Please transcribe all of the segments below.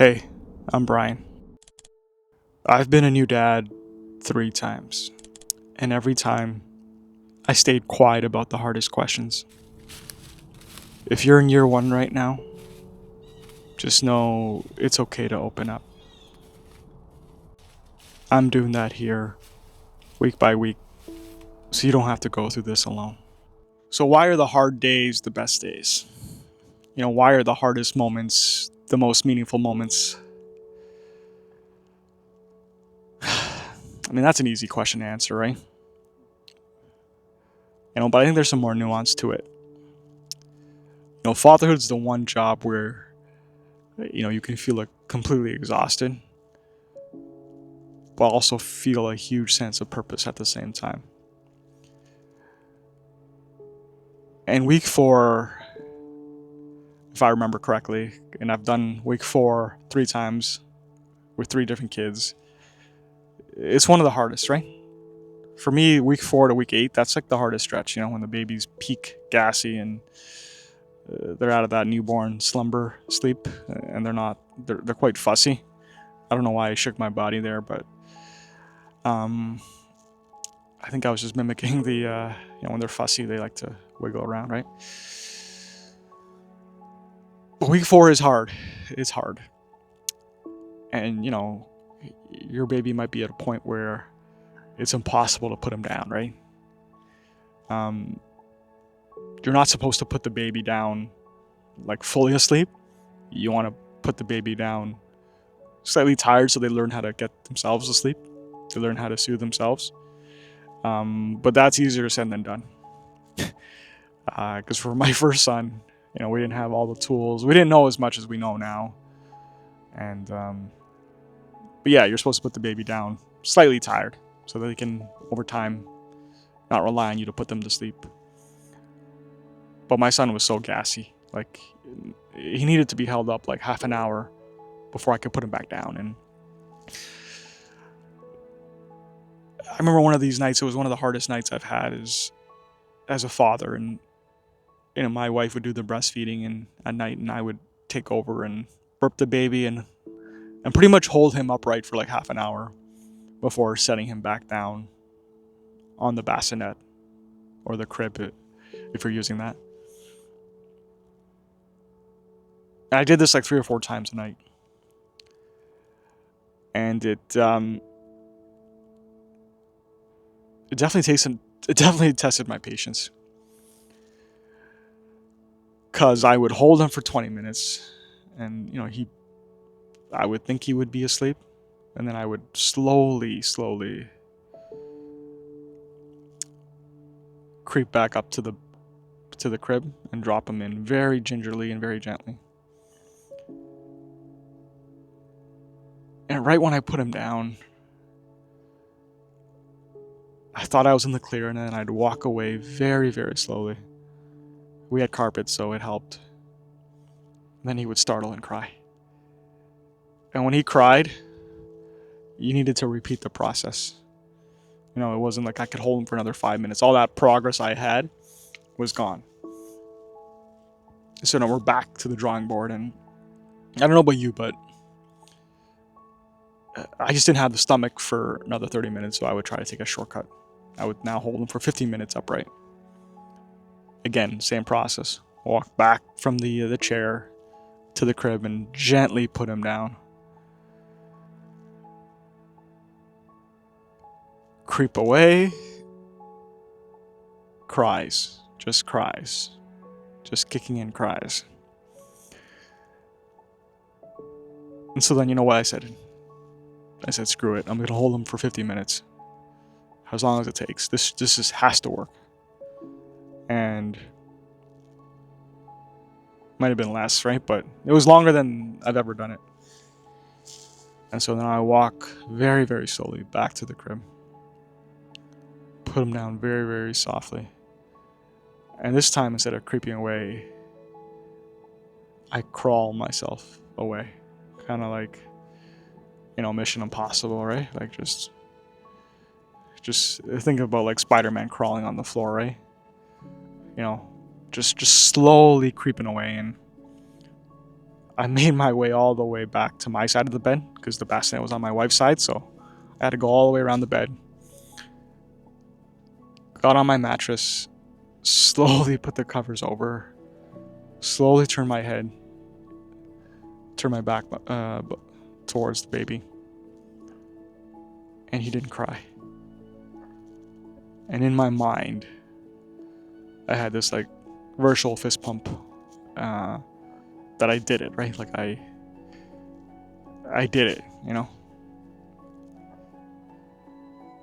Hey, I'm Brian. I've been a new dad 3 times, and every time I stayed quiet about the hardest questions. If you're in year 1 right now, just know it's okay to open up. I'm doing that here, week by week, so you don't have to go through this alone. So, why are the hard days the best days? Why are the hardest moments the most meaningful moments? That's an easy question to answer, right? But I think there's some more nuance to it. Fatherhood's the one job where you can feel like completely exhausted, but also feel a huge sense of purpose at the same time. And week 4, if I remember correctly, and I've done week 4 3 times with 3 different kids, it's one of the hardest, right? For me, week 4 to week 8, that's like the hardest stretch, when the babies peak gassy and they're out of that newborn slumber sleep, and they're quite fussy. I don't know why I shook my body there, but I think I was just mimicking the, when they're fussy, they like to wiggle around, right? But week 4 is hard. It's hard. And, your baby might be at a point where it's impossible to put him down, right? You're not supposed to put the baby down like fully asleep. You want to put the baby down slightly tired so they learn how to get themselves asleep. They learn how to soothe themselves. But that's easier said than done. Because for my first son, we didn't have all the tools. We didn't know as much as we know now. And, but yeah, you're supposed to put the baby down slightly tired so that they can, over time, not rely on you to put them to sleep. But my son was so gassy. Like, he needed to be held up like half an hour before I could put him back down. And I remember one of these nights, it was one of the hardest nights I've had as a father. And, my wife would do the breastfeeding and at night, and I would take over and burp the baby and pretty much hold him upright for like half an hour before setting him back down on the bassinet or the crib if you're using that. And I did this like 3 or 4 times a night. And it definitely tested my patience. Cause I would hold him for 20 minutes and I would think he would be asleep, and then I would slowly creep back up to the crib and drop him in very gingerly and very gently. And right when I put him down, I thought I was in the clear, and then I'd walk away very, very slowly. We had carpet, so it helped. And then he would startle and cry. And when he cried, you needed to repeat the process. It wasn't like I could hold him for another 5 minutes. All that progress I had was gone. So now we're back to the drawing board, and I don't know about you, but I just didn't have the stomach for another 30 minutes, so I would try to take a shortcut. I would now hold him for 15 minutes upright. Again, same process. Walk back from the chair to the crib and gently put him down. Creep away. Cries. Just kicking in cries. And so then, you know what I said? I said, screw it. I'm going to hold him for 50 minutes. As long as it takes. This just has to work. And might have been less, right? But it was longer than I've ever done it. And so then I walk very, very slowly back to the crib. Put him down very, very softly. And this time, instead of creeping away, I crawl myself away. Kind of like, Mission Impossible, right? Like just think about like Spider-Man crawling on the floor, right? Just slowly creeping away. And I made my way all the way back to my side of the bed because the bassinet was on my wife's side, so I had to go all the way around the bed. Got on my mattress, slowly put the covers over, slowly turned my head, turned my back towards the baby, and he didn't cry. And in my mind, I had this like virtual fist pump that I did it, right? Like I did it, you know?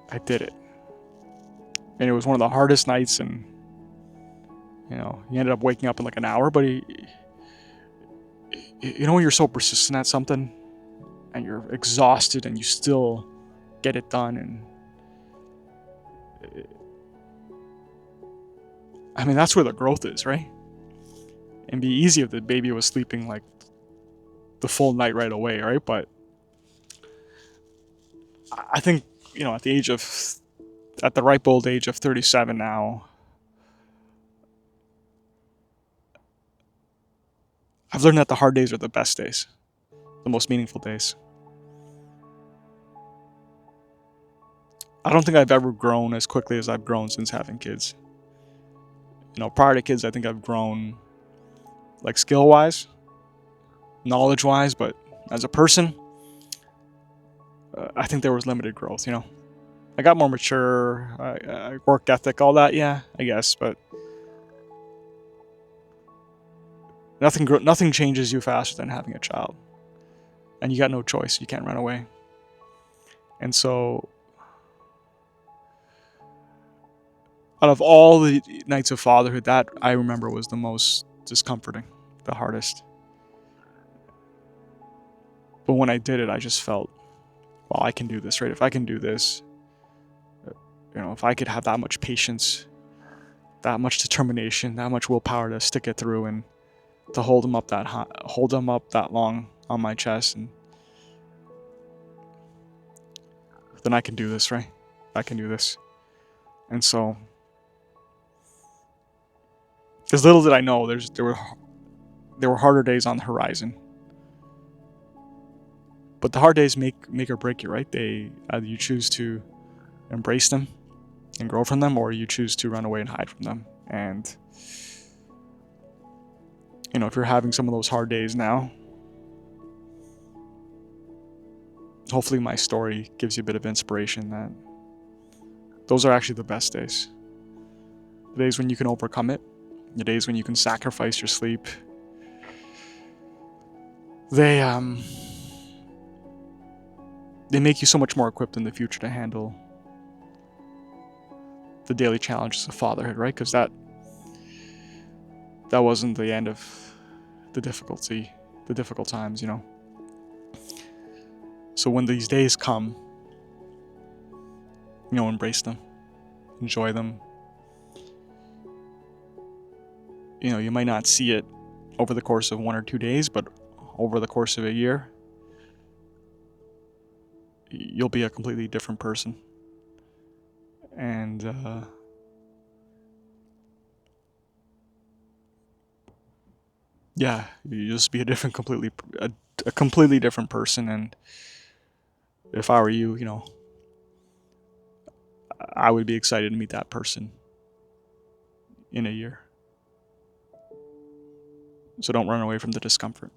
I did it. And it was one of the hardest nights, and he ended up waking up in like an hour, but when you're so persistent at something and you're exhausted and you still get it done, and I mean, that's where the growth is, right? It'd be easy if the baby was sleeping like the full night right away, right? But I think, at the ripe old age of 37 now, I've learned that the hard days are the best days, the most meaningful days. I don't think I've ever grown as quickly as I've grown since having kids. Prior to kids, I think I've grown like skill-wise, knowledge-wise, but as a person, I think there was limited growth, I got more mature, work ethic, all that, yeah, I guess, but nothing changes you faster than having a child. And you got no choice, you can't run away. And so, out of all the nights of fatherhood, that I remember was the most discomforting, the hardest. But when I did it, I just felt, well, I can do this, right? If I can do this, if I could have that much patience, that much determination, that much willpower to stick it through and to hold him up that long on my chest, and then I can do this, right? I can do this. And so, as little did I know, there were harder days on the horizon. But the hard days make or break you, right? Either you choose to embrace them and grow from them, or you choose to run away and hide from them. And if you're having some of those hard days now, hopefully my story gives you a bit of inspiration that those are actually the best days. The days when you can overcome it, the days when you can sacrifice your sleep. They make you so much more equipped in the future to handle the daily challenges of fatherhood, right? Because that wasn't the end of the difficult times, So when these days come, embrace them, enjoy them. You might not see it over the course of 1 or 2 days, but over the course of a year, you'll be a completely different person. And yeah, you just be a completely different person. And if I were you, I would be excited to meet that person in a year. So don't run away from the discomfort.